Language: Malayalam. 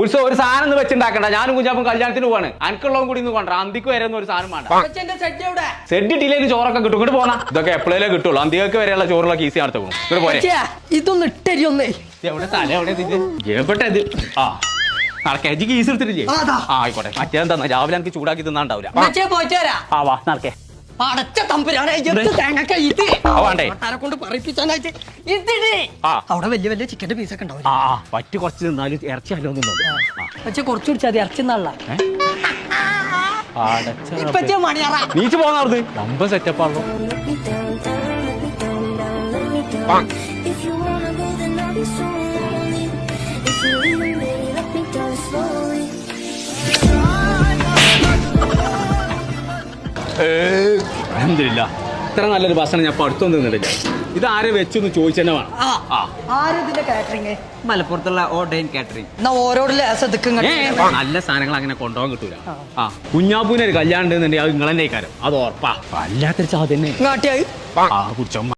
ഉത്സവം ഒരു സാധനം ഒന്ന് വെച്ചുണ്ടാക്കണ്ട. ഞാനും കുഞ്ഞാപ്പും കല്യാണത്തിന് പോവാണ്. അനക്കുള്ളതും കൂടി ഒന്ന് കൊണ്ട. അന്തിക്ക് വരെ ഒരു സാധനം വേണ്ട. സെഡിട്ടിലേക്ക് ചോറൊക്കെ കിട്ടും. ഇങ്ങോട്ട് പോന്നാ. ഇതൊക്കെ എപ്പോഴേ കിട്ടുള്ളൂ. അന്തികൾക്ക് വരെയുള്ള ചോറുകളൊക്കെ ഈസി നടത്തു പോകും. ഇങ്ങോട്ട് പോരെ. ഇതൊന്ന് ഇട്ടരി ഒന്നേ. എവിടെ തല എവിടെ എപ്പെട്ടത്? ആ നടക്കേ ഈസ് എടുത്തിട്ടില്ലേ? ആയിക്കോട്ടെ. മറ്റേന്താ രാവിലെ എനിക്ക് ചൂടാക്കി തിന്നാണ്ടാവില്ല. ആ വാ നടക്കേ. പടച്ച തമ്പുരാനെ കൊണ്ട് പറയിപ്പിച്ചാനായിട്ട് അവിടെ വലിയ വലിയ ചിക്കന്റെ പീസൊക്കെ ഉണ്ടാവും. പറ്റി കുറച്ച് തിന്നാലും ഇറച്ചി അല്ലോ നിന്നോളൂ. പക്ഷെ കുറച്ച് കുടിച്ചാൽ അത് ഇറച്ചി നല്ല നീച്ച് പോകാറുണ്ട്. നമ്പർ സെറ്റപ്പാണല്ലോ. അൽഹംദുലില്ലാ, ഇത്ര നല്ലൊരു ഭക്ഷണം ഞാൻ അടുത്തൊന്നും നിന്നിട്ടില്ല. ഇത് ആരെ വെച്ചൊന്ന് ചോദിച്ചെന്നെ വേണം. മലപ്പുറത്തുള്ള ഓർഡൈൻ കാറ്ററിംഗ്. നല്ല സാധനങ്ങൾ അങ്ങനെ കൊണ്ടുപോകാൻ കിട്ടൂല. കുഞ്ഞാപ്പൂന് ഒരു കല്യാണം ഉണ്ടെന്നുണ്ടെങ്കിൽ അത് നിങ്ങളെന്നെ കാര്യം അത് ഉറപ്പാ. വല്ലാത്തൊരു ചാതന്നെ കുടിച്ചോ.